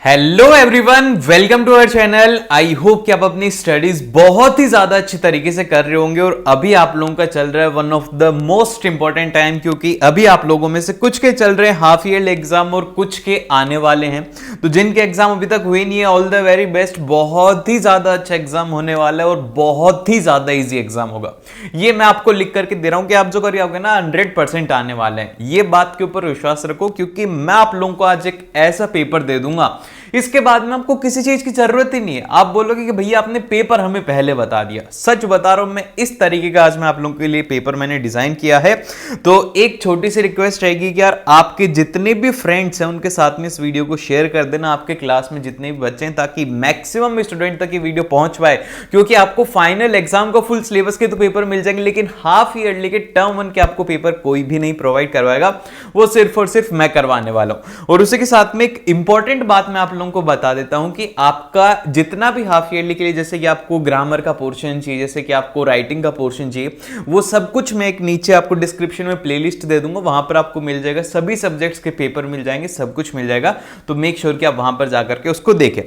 Hello everyone, welcome to our channel. I hope कि आप अपनी स्टडीज बहुत ही ज्यादा अच्छी तरीके से कर रहे होंगे और अभी आप लोगों का चल रहा है one of the most important time, क्योंकि अभी आप लोगों में से कुछ के चल रहे हैं हाफ ईयर एग्जाम और कुछ के आने वाले हैं। तो जिनके एग्जाम अभी तक हुए नहीं है, ऑल द वेरी बेस्ट। बहुत ही ज्यादा अच्छा एग्जाम होने वाला है और बहुत ही ज्यादा ईजी एग्जाम होगा। ये मैं आपको लिख करके दे रहा हूं कि आप जो करिए ना 100% आने वाले हैं। ये बात के ऊपर विश्वास रखो, क्योंकि मैं आप लोगों को आज एक ऐसा पेपर दे दूंगा, इसके बाद में आपको किसी चीज की जरूरत ही नहीं है। आप बोलोगे कि भैया आपने पेपर हमें पहले बता दिया। सच बता रहा हूं मैं, इस तरीके का आज मैं आप लोगों के लिए पेपर मैंने डिजाइन किया है। तो एक छोटी सी रिक्वेस्ट रहेगी कि यार आपके जितने भी फ्रेंड्स हैं उनके साथ में इस वीडियो को शेयर कर देना, आपके क्लास में जितने भी बच्चे हैं, ताकि मैक्सिमम स्टूडेंट तक ये वीडियो पहुंच पाए। क्योंकि आपको फाइनल एग्जाम का फुल सिलेबस के तो पेपर मिल जाएंगे, लेकिन हाफ ईयरली के टर्म वन के आपको पेपर कोई भी नहीं प्रोवाइड करवाएगा। वो सिर्फ और सिर्फ मैं करवाने वाला हूं। और उसी के साथ में एक इंपॉर्टेंट बात मैं आप लोगों को बता देता हूं कि आपका जितना भी हाफ ईयरली के लिए, जैसे कि आपको ग्रामर का पोर्शन चाहिए, जैसे कि आपको राइटिंग का पोर्शन चाहिए, वो सब कुछ मैं एक नीचे आपको डिस्क्रिप्शन में प्लेलिस्ट दे दूंगा। वहां पर आपको मिल जाएगा, सभी सब्जेक्ट्स के पेपर मिल जाएंगे, सब कुछ मिल जाएगा। तो मेक श्योर कि आप वहां पर जाकर के उसको देखें।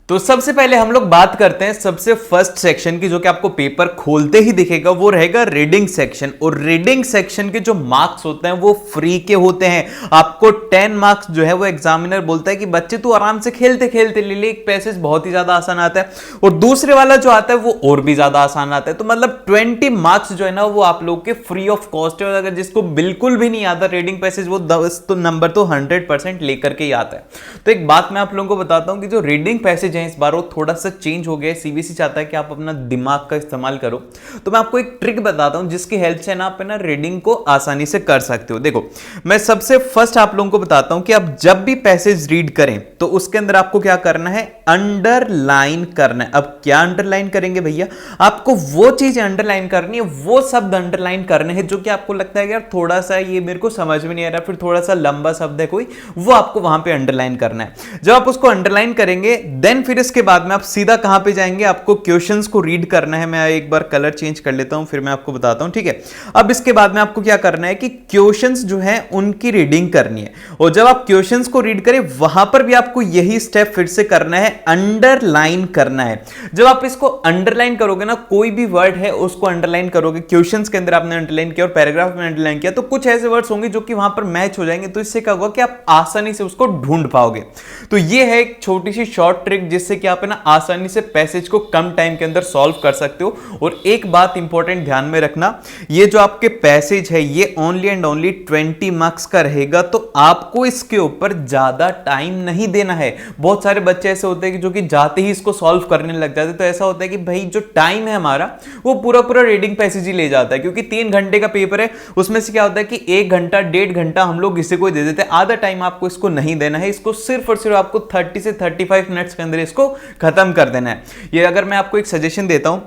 तो सबसे पहले हम लोग बात करते हैं सबसे फर्स्ट सेक्शन की, जो कि आपको पेपर खोलते ही दिखेगा। वो रहेगा रीडिंग सेक्शन। और रीडिंग सेक्शन के जो मार्क्स होते हैं वो फ्री के होते हैं। आपको 10 मार्क्स जो है वो एग्जामिनर बोलता है कि बच्चे तू आराम से खेलते खेलते ले ले, एक पैसेज बहुत ही ज्यादा आसान आता है और दूसरे वाला जो आता है वो और भी ज्यादा आसान आता है। तो मतलब 20 मार्क्स जो है ना वो आप लोग के फ्री ऑफ कॉस्ट है। और अगर जिसको बिल्कुल भी नहीं आता रीडिंग पैसेज, वो 10 तो नंबर तो 100% लेकर के ही आता है। तो एक बात मैं आप लोगों को बताता हूं कि जो रीडिंग पैसेज इस बार वो थोड़ा सा चेंज हो गया है। सीबीएसई चाहता है कि आप अपना दिमाग का इस्तेमाल करो। तो मैं आपको एक ट्रिक बताता हूं जिसकी हेल्प से ना आप ना रीडिंग को आसानी से कर सकते हो। देखो, मैं सबसे फर्स्ट आप लोगों को बताता हूं कि आप जब भी पैसेज रीड करें तो उसके अंदर आपको क्या करना है, अंडरलाइन करना है। अब क्या अंडरलाइन करेंगे भैया, आपको वो चीज अंडरलाइन करनी है, वो शब्द अंडरलाइन करने हैं जो कि आपको लगता है यार थोड़ा सा ये मेरे को समझ में नहीं आ रहा, फिर थोड़ा सा लंबा शब्द है कोई, वो आपको वहां पे अंडरलाइन करना है। जब आप उसको अंडरलाइन करेंगे देन फिर इसके बाद में आप सीधा कहां पे जाएंगे, आपको क्वेश्चंस को रीड करना है। मैं एक बार कलर चेंज कर लेता हूं, फिर मैं आपको बताता हूं, ठीक है। अब इसके बाद में आपको क्या करना है कि क्वेश्चंस जो है उनकी रीडिंग करनी है। और जब आप क्वेश्चंस को रीड करें वहां पर भी आपको यही स्टेप फिर से करना है, अंडरलाइन करना है। जब आप इसको अंडरलाइन करोगे ना, कोई भी वर्ड है उसको अंडरलाइन करोगे, क्वेश्चंस के अंदर आपने अंडरलाइन किया और पैराग्राफ में अंडरलाइन किया, तो कुछ ऐसे वर्ड्स होंगे जो कि वहां पर मैच हो जाएंगे। तो इससे क्या होगा कि आप आसानी से उसको ढूंढ पाओगे। तो ये है एक छोटी सी शॉर्ट ट्रिक जिससे कि आप ना आसानी से पैसेज को कम टाइम के अंदर सॉल्व कर सकते हो। और एक बात इंपॉर्टेंट ध्यान में रखना, ये जो आपके पैसेज है ये ओनली एंड ओनली 20 मार्क्स का रहेगा। तो आपको इसके ऊपर ज्यादा टाइम नहीं देना है। बहुत सारे बच्चे ऐसे होते हैं कि जो कि जाते ही इसको सॉल्व करने लग जाते हैं। तो ऐसा होता है कि भाई जो टाइम है हमारा वो पूरा पूरा रीडिंग पैसेज ही ले जाता है, क्योंकि 3 घंटे का पेपर है। उसमें से क्या होता है कि 1 घंटा 1.5 घंटा हम लोग इसे को दे देते हैं। आधा टाइम आपको इसको नहीं देना है। इसको सिर्फ और सिर्फ आपको 30 से 35 मिनट्स के अंदर इसको खत्म कर देना है। ये अगर मैं आपको एक सजेशन देता हूं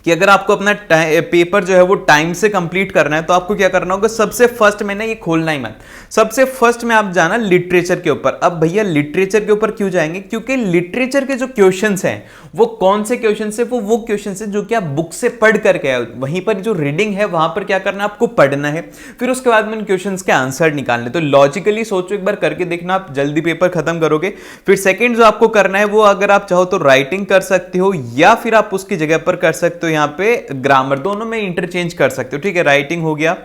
कि अगर आपको अपना पेपर जो है वो टाइम से कंप्लीट करना है, तो आपको क्या करना होगा, सबसे फर्स्ट में ना ये खोलना ही मत, सबसे फर्स्ट में आप जाना लिटरेचर के ऊपर। अब भैया लिटरेचर के ऊपर क्यों जाएंगे, क्योंकि लिटरेचर के जो क्वेश्चंस हैं वो कौन से क्वेश्चंस है, वो क्वेश्चंस है जो कि आप बुक से पढ़ करके आए। वहीं पर जो रीडिंग है वहां पर क्या करना है, आपको पढ़ना है, फिर उसके बाद में उन क्वेश्चंस के आंसर निकालने। तो लॉजिकली सोचो, एक बार करके देखना, आप जल्दी पेपर खत्म करोगे। फिर सेकेंड जो आपको करना है वो, अगर आप चाहो तो राइटिंग कर सकते हो या फिर आप उसकी जगह पर कर सकते हो यहाँ पे ग्रामर, दोनों में इंटरचेंज कर सकते हो, ठीक है। राइटिंग हो गया,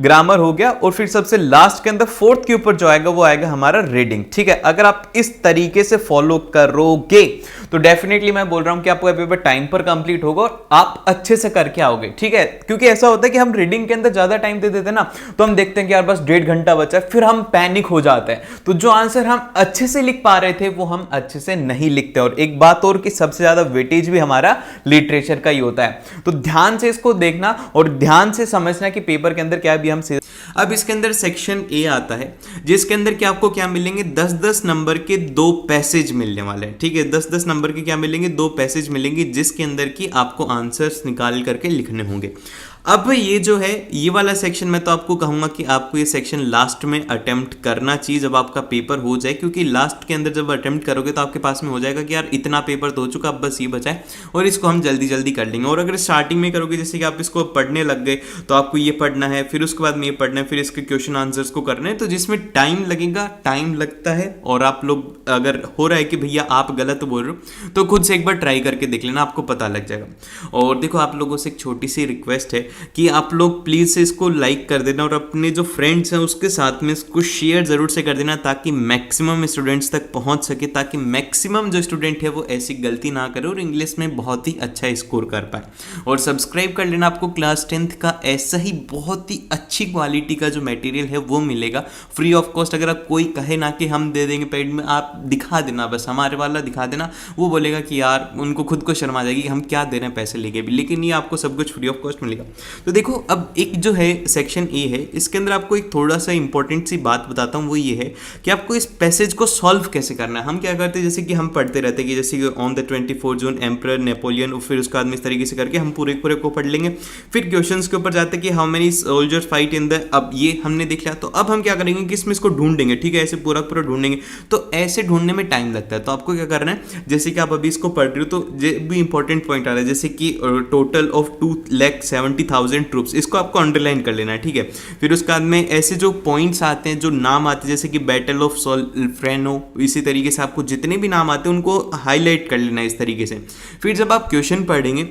ग्रामर हो गया, और फिर सबसे लास्ट के अंदर फोर्थ के ऊपर जो आएगा वो आएगा हमारा रीडिंग, ठीक है। अगर आप इस तरीके से फॉलो करोगे तो डेफिनेटली मैं बोल रहा हूं कि आपका पेपर टाइम पर कंप्लीट होगा और आप अच्छे से करके आओगे, ठीक है। क्योंकि ऐसा होता है कि हम रीडिंग के अंदर ज्यादा टाइम दे देते हैं ना, तो हम देखते हैं कि यार बस 1.5 घंटा बचा है, फिर हम पैनिक हो जाते हैं। तो जो आंसर हम अच्छे से लिख पा रहे थे वो हम अच्छे से नहीं लिखते। और एक बात और कि सबसे ज्यादा वेटेज भी हमारा लिटरेचर का ही होता है। तो ध्यान से इसको देखना और ध्यान से समझना कि पेपर के अंदर क्या भी हम। अब इसके अंदर सेक्शन ए आता है, जिसके अंदर क्या आपको क्या मिलेंगे, 10-10 नंबर के 2 पैसेज मिलने वाले हैं, ठीक है। 10-10 नंबर के क्या मिलेंगे, 2 पैसेज मिलेंगे, जिसके अंदर की आपको आंसर्स निकाल करके लिखने होंगे। अब ये जो है ये वाला सेक्शन मैं तो आपको कहूंगा कि आपको ये सेक्शन लास्ट में अटेम्प्ट करना चाहिए जब आपका पेपर हो जाए, क्योंकि लास्ट के अंदर जब अटेम्प्ट करोगे तो आपके पास में हो जाएगा कि यार इतना पेपर तो हो चुका, अब बस ये बचा है और इसको हम जल्दी जल्दी कर लेंगे। और अगर स्टार्टिंग में करोगे जैसे कि आप इसको पढ़ने लग गए तो आपको ये पढ़ना है, फिर उसके बाद में ये पढ़ना है, फिर इसके क्वेश्चन आंसर्स को करना है, तो जिसमें टाइम लगेगा, टाइम लगता है। और आप लोग अगर हो रहा है कि भैया आप गलत बोल रहे हो तो खुद से एक बार ट्राई करके देख लेना, आपको पता लग जाएगा। और देखो आप लोगों से एक छोटी सी रिक्वेस्ट है कि आप लोग प्लीज से इसको लाइक कर देना और अपने जो फ्रेंड्स हैं उसके साथ में इसको शेयर जरूर से कर देना, ताकि मैक्सिमम स्टूडेंट्स तक पहुंच सके, ताकि मैक्सिमम जो स्टूडेंट है वो ऐसी गलती ना करे और इंग्लिश में बहुत ही अच्छा स्कोर कर पाए। और सब्सक्राइब कर लेना, आपको क्लास 10th का ऐसा ही बहुत ही अच्छी क्वालिटी का जो मटेरियल है वो मिलेगा फ्री ऑफ कॉस्ट। अगर आप कोई कहे ना कि हम दे देंगे पेड में, आप दिखा देना, बस हमारे वाला दिखा देना, वो बोलेगा कि यार उनको खुद को शर्म आ जाएगी हम क्या दे रहे हैं पैसे लेके भी, लेकिन ये आपको सब कुछ फ्री ऑफ कॉस्ट मिलेगा। तो देखो अब एक जो है सेक्शन ए है, इसके अंदर आपको एक थोड़ा सा इंपॉर्टेंट सी बात बताता हूँ, वो ये है कि आपको इस पैसेज को सॉल्व कैसे करना है। हम क्या करते हैं जैसे कि हम पढ़ते रहते हैं कि जैसे कि on the 24 June emperor Napoleon, फिर उसके बाद में इस तरीके से करके हम पूरे पूरे को पढ़ लेंगे। फिर क्वेश्चंस के ऊपर जाते हैं कि how many soldiers fight in the, अब ये हमने देख लिया, तो अब हम क्या करेंगे कि इसमें इसको ढूंढेंगे, ठीक है, ऐसे पूरा पूरा ढूंढेंगे। तो ऐसे ढूंढने में टाइम लगता है, तो आपको क्या करना है, जैसे कि आप अभी इसको पढ़ रहे हो तो ये भी इंपॉर्टेंट पॉइंट आ रहा है, जैसे कि टोटल ऑफ 2,70,000 ट्रूप्स, इसको आपको अंडरलाइन कर लेना है, ठीक है। फिर उसके बाद में ऐसे जो पॉइंट्स आते हैं, जो नाम आते हैं, जैसे कि बैटल ऑफ सोल्फ्रेनो, इसी तरीके से आपको जितने भी नाम आते हैं उनको हाईलाइट कर लेना है इस तरीके से। फिर जब आप क्वेश्चन पढ़ेंगे,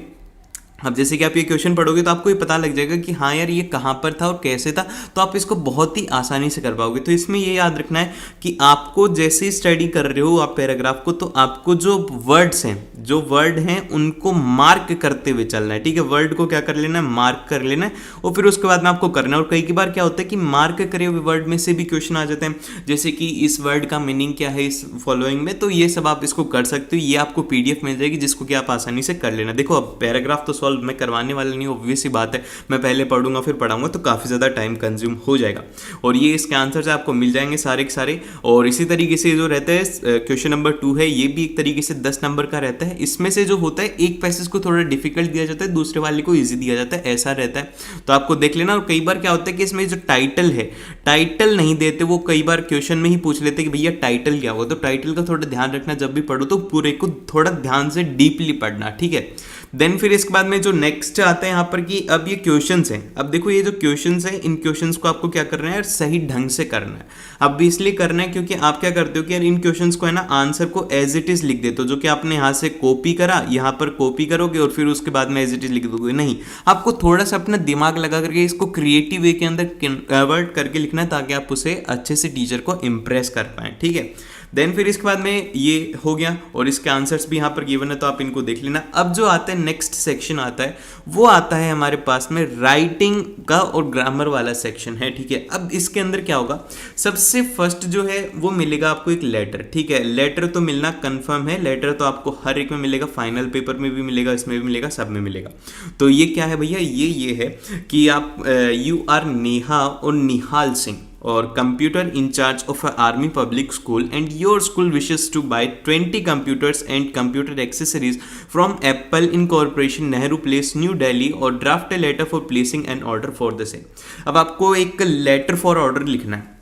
अब जैसे कि आप ये क्वेश्चन पढ़ोगे तो आपको ये पता लग जाएगा कि हाँ यार ये कहाँ पर था और कैसे था, तो आप इसको बहुत ही आसानी से कर पाओगे। तो इसमें ये याद रखना है कि आपको जैसे ही स्टडी कर रहे हो आप पैराग्राफ को, तो आपको जो वर्ड्स हैं, जो वर्ड हैं उनको मार्क करते हुए चलना है, ठीक है। वर्ड को क्या कर लेना है, मार्क कर लेना है, और फिर उसके बाद में आपको करना है। और कई बार क्या होता है कि मार्क करे हुए वर्ड में से भी क्वेश्चन आ जाते हैं, जैसे कि इस वर्ड का मीनिंग क्या है इस फॉलोइंग में, तो ये सब आप इसको कर सकते हो। ये आपको PDF मिल जाएगी जिसको कि आप आसानी से कर लेना। देखो अब पैराग्राफ तो मैं करवाने वाला नहीं, ऑब्वियस सी बात है, मैं पहले पढ़ूंगा फिर पढ़ाऊंगा तो काफ़ी ज़्यादा टाइम कंज्यूम हो जाएगा। और ये इसके आंसर से आपको मिल जाएंगे सारे के सारे। और इसी तरीके से जो रहता है क्वेश्चन नंबर 2 है, ये भी एक तरीके से 10 नंबर का रहता है। इसमें से जो होता है एक पैसेज को थोड़ा डिफिकल्ट दिया जाता है, दूसरे वाले को ईजी दिया जाता है, ऐसा रहता है, तो आपको देख लेना। और कई बार क्या होता है कि इसमें जो टाइटल है, टाइटल नहीं देते, वो कई बार क्वेश्चन में ही पूछ लेते कि भैया टाइटल क्या होगा, तो टाइटल का थोड़ा ध्यान रखना, जब भी पढ़ो तो पूरे को थोड़ा ध्यान से डीपली पढ़ना, ठीक है। देन फिर इसके बाद में जो नेक्स्ट आते हैं यहाँ पर कि अब ये क्वेश्चंस हैं। अब देखो ये जो क्वेश्चंस हैं, इन क्वेश्चंस को आपको क्या करना है यार, सही ढंग से करना है। अब भी इसलिए करना है क्योंकि आप क्या करते हो कि यार इन क्वेश्चंस को है ना, आंसर को एज इट इज लिख देते हो, जो कि आपने यहाँ से कॉपी करा, यहाँ पर कॉपी करोगे और फिर उसके बाद में एज इट इज लिख दोगे, नहीं, आपको थोड़ा सा अपना दिमाग लगा करके इसको क्रिएटिव वे के अंदर कन्वर्ट करके लिखना है, ताकि आप उसे अच्छे से टीचर को इंप्रेस कर पाएं, ठीक है। देन फिर इसके बाद में ये हो गया और इसके आंसर्स भी यहाँ पर गिवन है, तो आप इनको देख लेना। अब जो आता है नेक्स्ट सेक्शन आता है, वो आता है हमारे पास में राइटिंग का और ग्रामर वाला सेक्शन है, ठीक है। अब इसके अंदर क्या होगा, सबसे फर्स्ट जो है वो मिलेगा आपको एक लेटर, ठीक है। लेटर तो मिलना कंफर्म है, लेटर तो आपको हर एक में मिलेगा, फाइनल पेपर में भी मिलेगा, इसमें भी मिलेगा, सब में मिलेगा। तो ये क्या है भैया, ये है कि आप यू आर नेहा और निहाल Singh or computer in charge of a army public school, and your school wishes to buy 20 computers and computer accessories from Apple Incorporation, Nehru Place, New Delhi, और draft a letter for placing an order for the same। अब आपको एक letter for order लिखना है।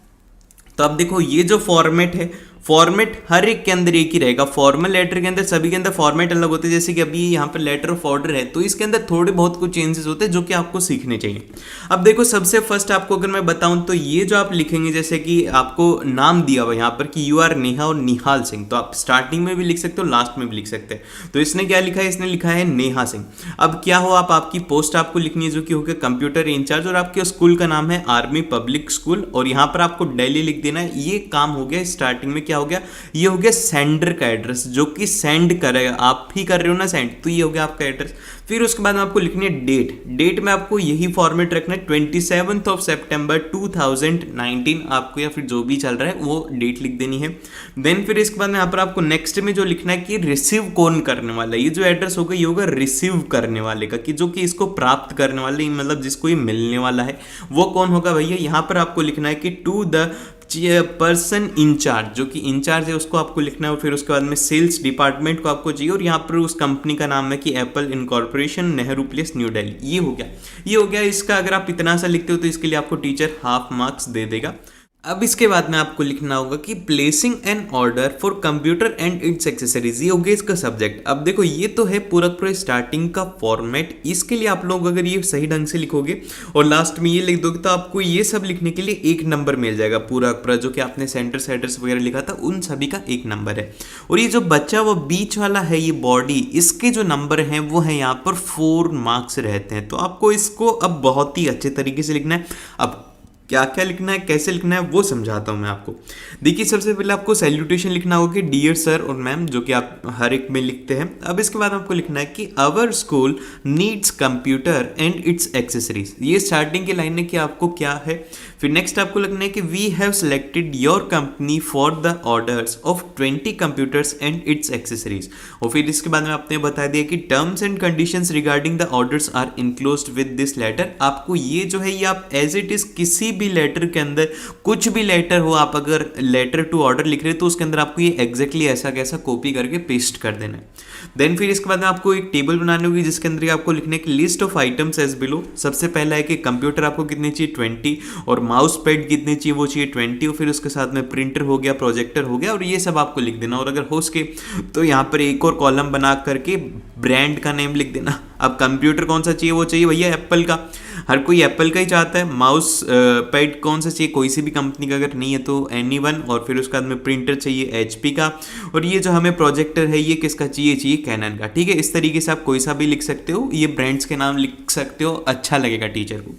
तो अब देखो ये जो फॉर्मेट है, फॉर्मेट हर एक के अंदर एक ही रहेगा। फॉर्मल लेटर के अंदर सभी के अंदर फॉर्मेट अलग होते हैं, जैसे कि अभी यहाँ पर लेटर ऑफ ऑर्डर है तो इसके अंदर थोड़े बहुत कुछ चेंजेस होते हैं जो कि आपको सीखने चाहिए। अब देखो सबसे फर्स्ट आपको अगर मैं बताऊं तो ये जो आप लिखेंगे, जैसे कि आपको नाम दिया हुआ यहाँ पर कि यू आर नेहा और निहाल सिंह, तो आप स्टार्टिंग में भी लिख सकते हो, लास्ट में भी लिख सकते हैं। तो इसने क्या लिखा है, इसने लिखा है नेहा सिंह। अब क्या हो, आप आपकी पोस्ट आपको लिखनी है जो कि होगा कंप्यूटर इंचार्ज, और आपके स्कूल का नाम है आर्मी पब्लिक स्कूल, और यहाँ पर आपको दिल्ली लिख देना है। ये काम हो गया। स्टार्टिंग में क्या हो गया, ये हो गया सेंडर का एड्रेस, जो कि सेंड करेगा, आप ही कर रहे हो ना सेंड, तो ये हो गया आपका एड्रेस। फिर उसके बाद में आपको लिखनी है डेट। डेट में आपको यही फॉर्मेट रखना है, 27 सितंबर 2019 आपको, या फिर जो भी चल रहा है वो डेट लिख देनी है। देन फिर इसके बाद में यहाँ पर आपको नेक्स्ट में जो लिखना है कि रिसीव कौन करने वाला है। ये जो एड्रेस होगा ये होगा रिसीव करने वाले का, कि जो कि इसको प्राप्त करने वाले, मतलब जिसको ये मिलने वाला है वो कौन होगा भैया। यहाँ पर आपको लिखना है कि टू द पर्सन इंचार्ज, जो कि इंचार्ज है उसको आपको लिखना है, और फिर उसके बाद में सेल्स डिपार्टमेंट को आपको चाहिए, और यहाँ पर उस कंपनी का नाम है कि Apple incorporation, Nehru place, new Delhi. ये हो गया इसका। अगर आप इतना सा लिखते हो तो इसके लिए आपको टीचर हाफ मार्क्स दे देगा। अब इसके बाद में आपको लिखना होगा कि placing an order for computer and its accessories, ये हो गया इसका सब्जेक्ट। अब देखो ये तो है पूरा स्टार्टिंग का फॉर्मेट। इसके लिए आप लोग अगर ये सही ढंग से लिखोगे और लास्ट में ये लिख दोगे तो आपको ये सब लिखने के लिए 1 नंबर मिल जाएगा। पूरा जो कि आपने सेंटर हेडर्स वगैरह लिखा था उन सभी का 1 नंबर है। और ये जो बच्चा वो बीच वाला है ये बॉडी, इसके जो नंबर हैं वो है यहाँ पर 4 मार्क्स रहते हैं। तो आपको इसको अब बहुत ही अच्छे तरीके से लिखना है। अब क्या क्या लिखना है, कैसे लिखना है, वो समझाता हूँ मैं आपको। देखिए सबसे पहले आपको सैल्यूटेशन लिखना होगा कि डियर सर और मैम, जो कि आप हर एक में लिखते हैं। अब इसके बाद आपको लिखना है कि our school needs computer and its accessories. ये स्टार्टिंग की लाइन है कि आपको क्या है। फिर नेक्स्ट आपको लिखना है कि we have selected your company for the orders of 20 computers and its accessories. और फिर इसके बाद में आपने बता दिया कि terms and conditions regarding the orders are enclosed with this letter. आपको ये जो है ये आप एज इट इज किसी भी लेटर के अंदर, कुछ भी लेटर हो, आप अगर लेटर टू ऑर्डर लिख रहे हो तो उसके अंदर आपको ये एग्जैक्टली ऐसा कैसा कॉपी करके पेस्ट कर देना है। देन फिर इसके बाद में आपको एक टेबल बनानी होगी जिसके अंदर आपको लिखने की list of items as below. सबसे पहला है कि कंप्यूटर आपको कितनी चाहिए 20, और माउस पैड कितने चाहिए वो चाहिए 20, और फिर उसके साथ में प्रिंटर हो गया, प्रोजेक्टर हो गया, और ये सब आपको लिख देना। और अगर हो सके तो यहाँ पर एक और कॉलम बना करके ब्रांड का नेम लिख देना। अब कंप्यूटर कौन सा चाहिए, वो चाहिए भैया एप्पल का, हर कोई एप्पल का ही चाहता है। माउस पैड कौन सा चाहिए, कोई सी भी कंपनी का, अगर नहीं है तो एनीवन। और फिर उसके बाद में प्रिंटर चाहिए एचपी का, और ये जो हमें प्रोजेक्टर है ये किसका चाहिए कैनन का। ठीक है, इस तरीके से आप कोई सा भी लिख सकते हो, ये ब्रांड्स के नाम लिख सकते हो, अच्छा लगेगा टीचर को।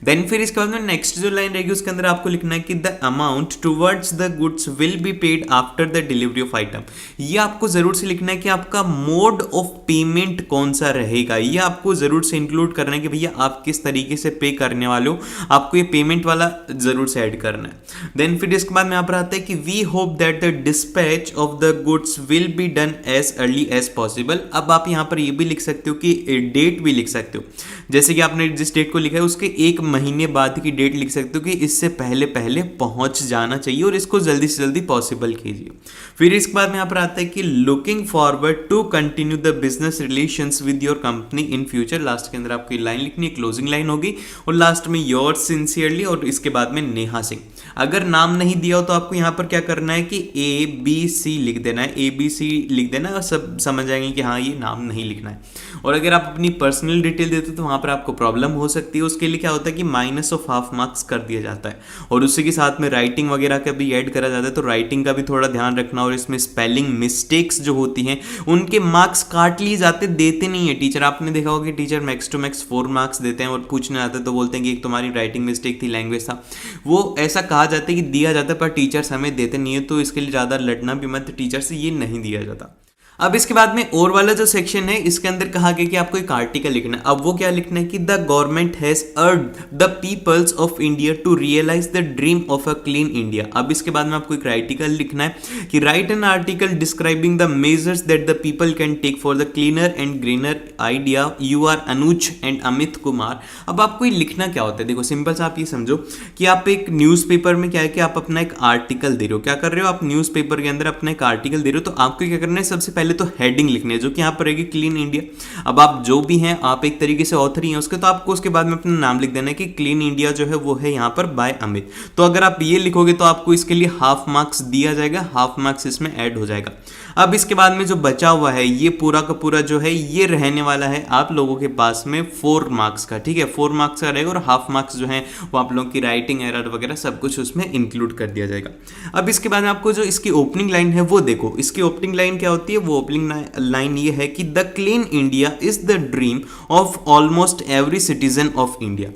देन फिर इसके बाद में नेक्स्ट जो लाइन रहेगी उसके अंदर आपको लिखना है कि the amount towards the goods will be paid after the delivery of item. ये आपको जरूर से लिखना है कि आपका मोड ऑफ पेमेंट कौन सा रहेगा। ये आपको जरूर से इंक्लूड करना है कि भैया आप किस तरीके से पे करने वाले हो, आपको ये पेमेंट वाला जरूर से ऐड करना है। देन फिर इसके बाद में यहाँ पर आता है कि we hope that the dispatch of the goods will be done as early as possible. अब आप यहाँ पर ये भी लिख सकते हो कि डेट भी लिख सकते हो, जैसे कि आपने जिस डेट को लिखा है उसके 1 महीने बाद की डेट लिख सकते हो कि इससे पहले पहले पहुंच जाना चाहिए, और इसको जल्दी से जल्दी पॉसिबल कीजिए। फिर इसके बाद में यहाँ पर आता है कि looking forward to continue the business relations with your company in future. Last के अंदर आपको ये लाइन लिखनी है, क्लोजिंग लाइन होगी, और लास्ट में योर्स सिंसियरली, और इसके बाद में नेहा सिंह। अगर नाम नहीं दिया हो तो आपको यहाँ पर क्या करना है कि ABC लिख देना है, ABC लिख देना है, और सब समझ जाएंगे कि हाँ ये नाम नहीं लिखना है। और अगर आप अपनी पर्सनल डिटेल देते हो तो वहाँ पर आपको प्रॉब्लम हो सकती है। उसके लिए क्या होता है कि -1/2 मार्क्स कर दिया जाता है, और उसी के साथ में राइटिंग वगैरह का भी ऐड करा जाता है। तो राइटिंग का भी थोड़ा ध्यान रखना, और इसमें स्पेलिंग मिस्टेक्स जो होती हैं उनके मार्क्स काट लिए जाते, देते नहीं है टीचर। आपने देखा होगा कि teacher max to max 4 marks देते हैं, और पूछने आते हैं तो बोलते हैं कि एक तुम्हारी राइटिंग मिस्टेक थी, लैंग्वेज था, वो ऐसा कहा जाता है कि दिया जाता है, पर टीचर्स हमें देते नहीं है। तो इसके लिए ज़्यादा लड़ना भी मत, टीचर से ये नहीं दिया जाता। अब इसके बाद में और वाला जो सेक्शन है इसके अंदर कहा गया कि आपको एक आर्टिकल लिखना है। अब वो क्या लिखना है कि the government has urged the peoples of India to realise the dream of a clean India. अब इसके बाद में आपको एक आर्टिकल लिखना है कि write an article describing the measures that the people can take for the cleaner and greener idea. You are Anuj and Amit Kumar. अब आपको ये लिखना क्या होता है, देखो सिंपल सा आप ये समझो कि आप एक न्यूज़पेपर में क्या है कि आप अपना एक आर्टिकल दे रहे हो। क्या कर रहे हो आप, न्यूज़पेपर के अंदर अपना एक आर्टिकल दे रहे हो, तो आपको क्या करना है, सबसे पहले तो हेडिंग लिखनी है जो कि यहाँ पर रहेगी क्लीन इंडिया। अब आप जो भी हैं, आप एक तरीके से ऑथर ही हैं उसके, तो आपको उसके बाद में अपना नाम लिख देना है कि क्लीन इंडिया जो है वो है यहाँ पर बाय अमित। तो अगर आप ये लिखोगे तो आपको इसके लिए 1/2 मार्क्स दिया जाएगा, 1/2 मार्क्स इसमें ऐड हो जाएगा। अब इसके बाद में जो बचा हुआ है ये पूरा का पूरा जो है ये रहने वाला है आप लोगों के पास में 4 मार्क्स का। ठीक है, 4 मार्क्स का रहेगा, और 1/2 मार्क्स जो है वो आप लोगों की राइटिंग एरर वगैरह सब कुछ उसमें इंक्लूड कर दिया जाएगा। अब इसके बाद आपको जो इसकी ओपनिंग लाइन है वो देखो, इसकी ओपनिंग लाइन क्या होती है, वो ओपनिंग लाइन ये है कि the clean India is the dream of almost every citizen of India.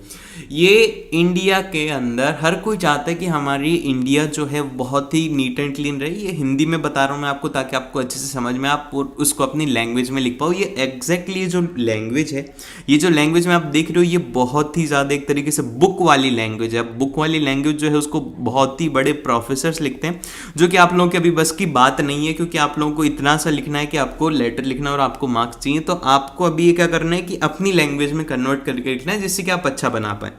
ये इंडिया के अंदर हर कोई चाहता है कि हमारी इंडिया जो है बहुत ही नीट एंड क्लीन रहे। ये हिंदी में बता रहा हूँ मैं आपको ताकि आपको अच्छे से समझ में, आप उसको अपनी लैंग्वेज में लिख पाओ। ये एग्जैक्टली जो लैंग्वेज है, ये जो लैंग्वेज में आप देख रहे हो, ये बहुत ही ज़्यादा एक तरीके से बुक वाली लैंग्वेज है। बुक वाली लैंग्वेज जो है उसको बहुत ही बड़े प्रोफेसर्स लिखते हैं, जो कि आप लोगों के अभी बस की बात नहीं है, क्योंकि आप लोगों को इतना सा लिखना है कि आपको लेटर लिखना और आपको मार्क्स चाहिए। तो आपको अभी ये क्या करना है कि अपनी लैंग्वेज में कन्वर्ट करके लिखना है जिससे कि आप अच्छा बना पाए।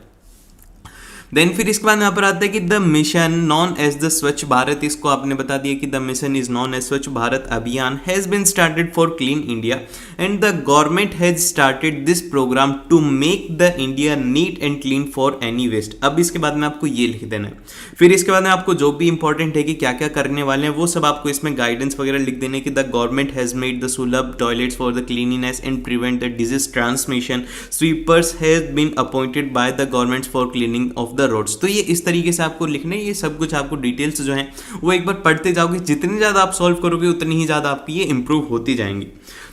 देन फिर इसके बाद यहाँ पर आता है कि the mission known as the Swachh Bharat, इसको आपने बता दिया कि the mission is known as Swachh Bharat Abhiyan has been started for clean India and the government has started this programme to make the India neat and clean for any waste. अब इसके बाद में आपको ये लिख देना है। फिर इसके बाद में आपको जो भी इंपॉर्टेंट है कि क्या क्या करने वाले हैं वो सब आपको इसमें गाइडेंस वगैरह लिख देने कि the government has made the Sulabh toilets for the cleanliness and prevent the disease transmission, sweepers has been appointed by the government for cleaning of the roads. तो ये इस तरीके से आपको लिखना है। ये सब कुछ आपको डिटेल्स जो हैं वो एक बार पढ़ते जाओगे, जितनी ज़्यादा आप सॉल्व करोगे उतनी ही ज़्यादा आपकी ये इंप्रूव होती जाएंगी।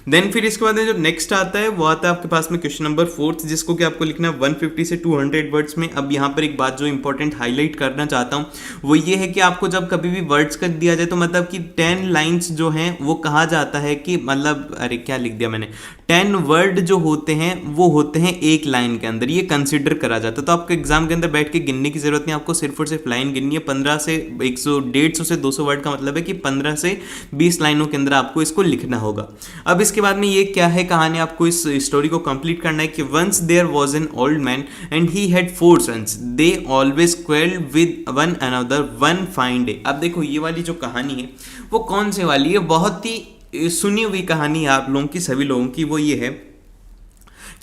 देन फिर इसके बाद जो नेक्स्ट आता है वो आता है आपके पास में क्वेश्चन नंबर 4, जिसको कि आपको लिखना है 150 से 200 वर्ड्स में। अब यहाँ पर एक बात जो इंपॉर्टेंट हाईलाइट करना चाहता हूँ वो ये है कि आपको जब कभी भी वर्ड्स कर दिया जाए तो मतलब कि 10 लाइन्स जो हैं वो कहा जाता है कि मतलब अरे क्या लिख दिया मैंने, 10 वर्ड जो होते हैं वो होते हैं एक लाइन के अंदर, ये कंसिडर करा जाता है। तो आपको एग्जाम के अंदर बैठ के गिनने की जरूरत नहीं, आपको सिर्फ और सिर्फ लाइन गिननी है। 15 से 150 से 200 वर्ड का मतलब है कि 15 से 20 लाइनों के अंदर आपको इसको लिखना होगा। अब इसके बाद में ये क्या है कहानी, आपको इस स्टोरी को कंप्लीट करना है कि once there was an old man and he had 4 sons, they always quarrelled with one another one fine day. अब देखो ये वाली जो कहानी है वो कौन से वाली है, बहुत ही सुनी हुई कहानी है आप लोगों की, सभी लोगों की। वो ये है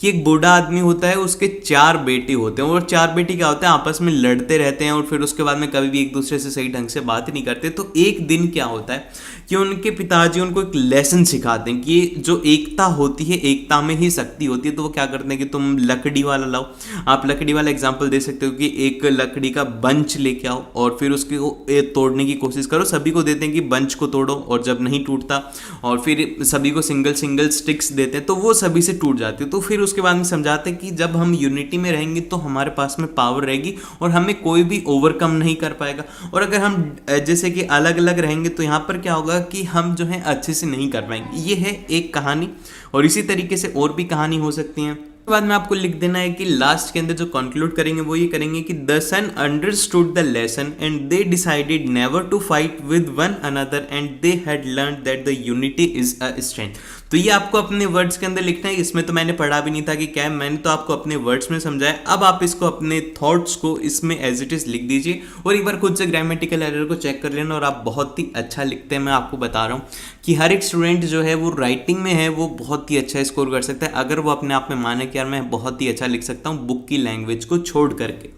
कि एक बूढ़ा आदमी होता है, उसके 4 बेटे होते हैं और 4 बेटे क्या होते हैं आपस में लड़ते रहते हैं और फिर उसके बाद में कभी भी एक दूसरे से सही ढंग से बात नहीं करते। तो एक दिन क्या होता है कि उनके पिताजी उनको एक लेसन सिखाते हैं कि जो एकता होती है एकता में ही शक्ति होती है। तो वो क्या करते हैं कि तुम लकड़ी वाला लाओ, आप लकड़ी वाला एग्जाम्पल दे सकते हो कि एक लकड़ी का बंच लेके आओ और फिर उसको तोड़ने की कोशिश करो। सभी को देते हैं कि बंच को तोड़ो और जब नहीं टूटता और फिर सभी को सिंगल सिंगल स्टिक्स देते हैं तो वो सभी से टूट जाती है। तो फिर उसके बाद में समझाते हैं कि जब हम यूनिटी में रहेंगे तो हमारे पास में पावर रहेगी और हमें कोई भी ओवरकम नहीं कर पाएगा। और अगर हम जैसे कि अलग अलग रहेंगे तो यहाँ पर क्या होगा कि हम जो है अच्छे से नहीं कर पाएंगे। ये है एक कहानी और इसी तरीके से और भी कहानी हो सकती है। उसके बाद में आपको लिख देना है कि लास्ट के अंदर जो कंक्लूड करेंगे वो ये करेंगे कि the son understood the lesson and they decided never to fight with one another and they had learned that the unity is a strength. तो ये आपको अपने वर्ड्स के अंदर लिखना है। इसमें तो मैंने पढ़ा भी नहीं था कि क्या है, मैंने तो आपको अपने वर्ड्स में समझाया। अब आप इसको अपने थॉट्स को इसमें एज इट इज लिख दीजिए और एक बार खुद से ग्रामेटिकल एरर को चेक कर लेना और आप बहुत ही अच्छा लिखते हैं। मैं आपको बता रहा हूँ कि हर एक स्टूडेंट जो है वो राइटिंग में है वो बहुत ही अच्छा स्कोर कर सकता है अगर वो अपने आप में माने कि यार मैं बहुत ही अच्छा लिख सकता हूँ बुक की लैंग्वेज को छोड़ करके।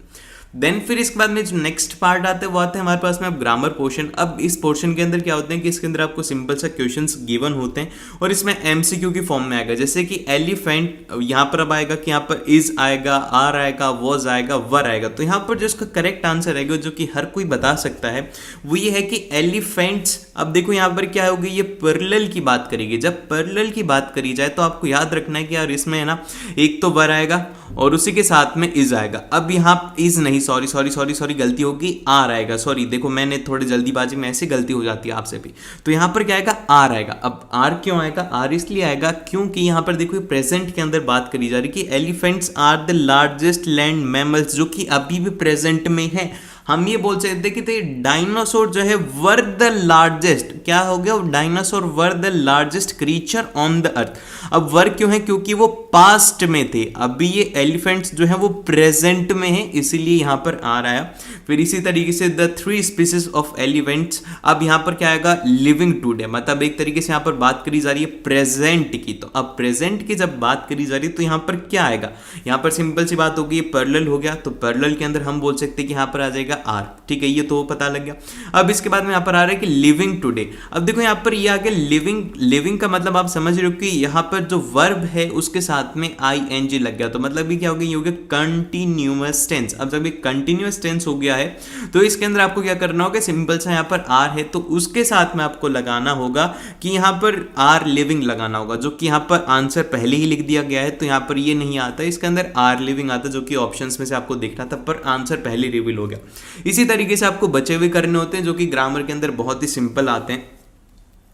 देन फिर इसके बाद में जो नेक्स्ट पार्ट आता है वो आता है हमारे पास में अब ग्रामर पोर्शन। अब इस पोर्शन के अंदर क्या होते हैं कि इसके अंदर आपको सिंपल सा क्वेश्चंस गिवन होते हैं और इसमें एमसीक्यू की फॉर्म में आएगा। जैसे कि एलिफेंट यहाँ पर अब आएगा कि यहाँ पर इज आएगा, आर आएगा, वॉज आएगा, वर आएगा। तो यहाँ पर जो इसका करेक्ट आंसर आएगा जो कि हर कोई बता सकता है वो ये है कि एलिफेंट्स। अब देखो यहाँ पर क्या होगी, ये पैरेलल की बात करेगी। जब पैरेलल की बात करी जाए तो आपको याद रखना है कि यार इसमें है ना एक तो वर आएगा और उसी के साथ में इज आएगा। अब यहाँ इज नहीं, सॉरी गलती होगी, आर आएगा। सॉरी देखो मैंने थोड़ी जल्दीबाजी में ऐसे गलती हो जाती है आपसे भी। तो यहाँ पर क्या आएगा, आर आएगा। अब आर क्यों आएगा, आर इसलिए आएगा क्योंकि यहाँ पर देखो प्रेजेंट के अंदर बात करी जा रही कि elephants are the largest land mammals, जो कि अभी भी प्रेजेंट में है। हम ये बोल सकते कि डायनासोर जो है वर द लार्जेस्ट, क्या हो गया, dinosaur were the largest creature on the earth. अब वर क्यों है, क्योंकि वो पास्ट में थे, अभी ये एलिफेंट्स जो है वो प्रेजेंट में है, इसीलिए यहां पर आ रहा है। फिर इसी तरीके से द 3 स्पीसीज ऑफ एलिफेंट्स। अब यहां पर क्या आएगा, लिविंग टुडे, मतलब एक तरीके से यहां पर बात करी जा रही है प्रेजेंट की। तो अब प्रेजेंट की जब बात करी जा रही है तो यहां पर क्या आएगा, यहां पर सिंपल सी बात होगी, पैरेलल हो गया तो पैरेलल के अंदर हम बोल सकते हैं कि यहां पर आ जाएगा आर। ठीक है, ये तो पता लग गया। अब इसके बाद में यहां पर आ रहा है कि लिविंग टुडे। अब देखो यहां पर ये आ गया लिविंग। लिविंग का मतलब आप समझ रहे हो कि यहां पर जो वर्ब है उसके साथ में आईएनजी लग गया, तो मतलब ये क्या हो गया, ये हो गया कंटिन्यूअस टेंस। अब जब ये कंटिन्यूअस टेंस हो गया है तो इसके अंदर आपको क्या करना होगा, सिंपल सा यहां पर आर है तो उसके साथ में आपको लगाना होगा कि यहां पर आर लिविंग लगाना होगा, जो कि यहां पर आंसर पहले ही लिख दिया गया है। तो यहां पर ये नहीं आता, इसके अंदर आर लिविंग आता, जो कि ऑप्शंस में से आपको देखना था, पर आंसर पहले रिवील हो गया। इसी तरीके से आपको बचे हुए करने होते हैं जो कि ग्रामर के अंदर बहुत ही सिंपल आते हैं।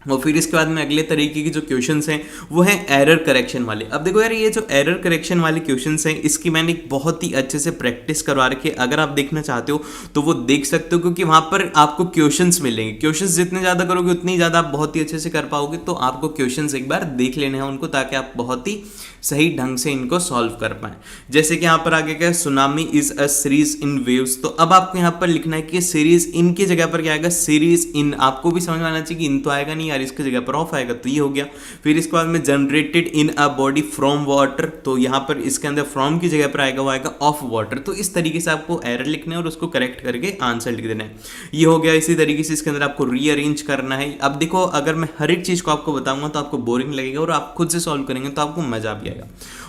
और फिर इसके बाद में अगले तरीके के जो क्वेश्चंस हैं वो हैं एरर करेक्शन वाले। अब देखो यार, ये जो एरर करेक्शन वाले क्वेश्चंस हैं इसकी मैंने एक बहुत ही अच्छे से प्रैक्टिस करवा रखी है। अगर आप देखना चाहते हो तो वो देख सकते हो, क्योंकि वहाँ पर आपको क्वेश्चंस मिलेंगे। क्वेश्चंस जितने ज़्यादा करोगे उतनी ज़्यादा आप बहुत ही अच्छे से कर पाओगे। तो आपको क्वेश्चंस एक बार देख लेने हैं उनको, ताकि आप बहुत ही सही ढंग से इनको सॉल्व कर पाएं। जैसे कि यहाँ पर आगे क्या है, tsunami is a series in waves. तो अब आपको यहाँ पर लिखना है कि सीरीज इन की जगह पर क्या आएगा, सीरीज इन। आपको भी समझ में आना चाहिए कि इन तो आएगा नहीं यार, इसकी जगह पर ऑफ आएगा, तो ये हो गया। फिर इसके बाद में generated in a body from water, तो यहाँ पर इसके अंदर फ्रॉम की जगह पर आएगा, वो आएगा ऑफ वाटर। तो इस तरीके से आपको एरर लिखना है और उसको करेक्ट करके आंसर लिख देना है। ये हो गया। इसी तरीके से इसके अंदर आपको रीअरेंज करना है। अब देखो, अगर मैं हर एक चीज को आपको बताऊंगा तो आपको बोरिंग लगेगा, और आप खुद से सॉल्व करेंगे तो आपको मजा भी आएगा।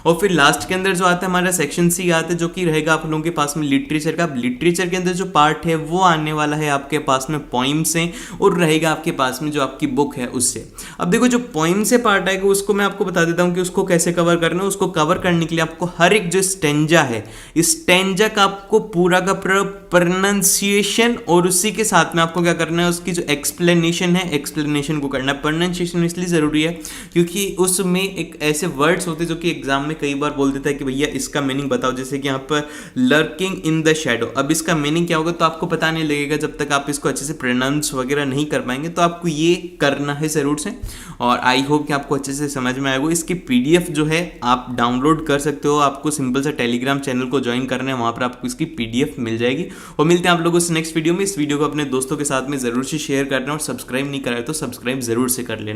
और फिर लास्ट के अंदर जो आता है हमारा सेक्शन सी आता है, जो कि रहेगा आप लोगों के पास में लिटरेचर का। लिटरेचर के अंदर जो पार्ट है वो आने वाला है आपके पास में पोइम से, और रहेगा आपके पास में जो आपकी बुक है उससे। अब देखो, जो पोइम से पार्ट आएगा उसको मैं आपको बता देता हूं कि उसको कैसे कवर करना है। उसको कवर करने के लिए आपको हर एक जो स्टेंजा है, इस स्टेंजा का आपको पूरा का पूरा प्रोनाउंसिएशन, और उसी के साथ में आपको क्या करना है, उसकी जो एक्सप्लेनेशन है, एक्सप्लेनेशन को करना है। प्रोनाउंसिएशन इसलिए जरूरी है क्योंकि उसमें एक ऐसे वर्ड्स होते हैं जो कि एग्जाम में कई बार बोल देता है कि भैया इसका मीनिंग बताओ। जैसे कि यहाँ पर लर्किंग इन द शैडो, अब इसका मीनिंग क्या होगा तो आपको पता नहीं लगेगा जब तक आप इसको अच्छे से प्रोनाउंस वगैरह नहीं कर पाएंगे। तो आपको ये करना है जरूर से, और आई होप कि आपको अच्छे से समझ में आएगा। इसकी पीडीएफ जो है आप डाउनलोड कर सकते हो। आपको सिंपल सा टेलीग्राम चैनल को ज्वाइन करना है, वहां पर आपको इसकी पीडीएफ मिल जाएगी। और मिलते हैं आप लोगों से नेक्स्ट वीडियो में। इस वीडियो को अपने दोस्तों के साथ में जरूर से शेयर करना, और सब्सक्राइब नहीं करा है तो सब्सक्राइब जरूर से कर लेना।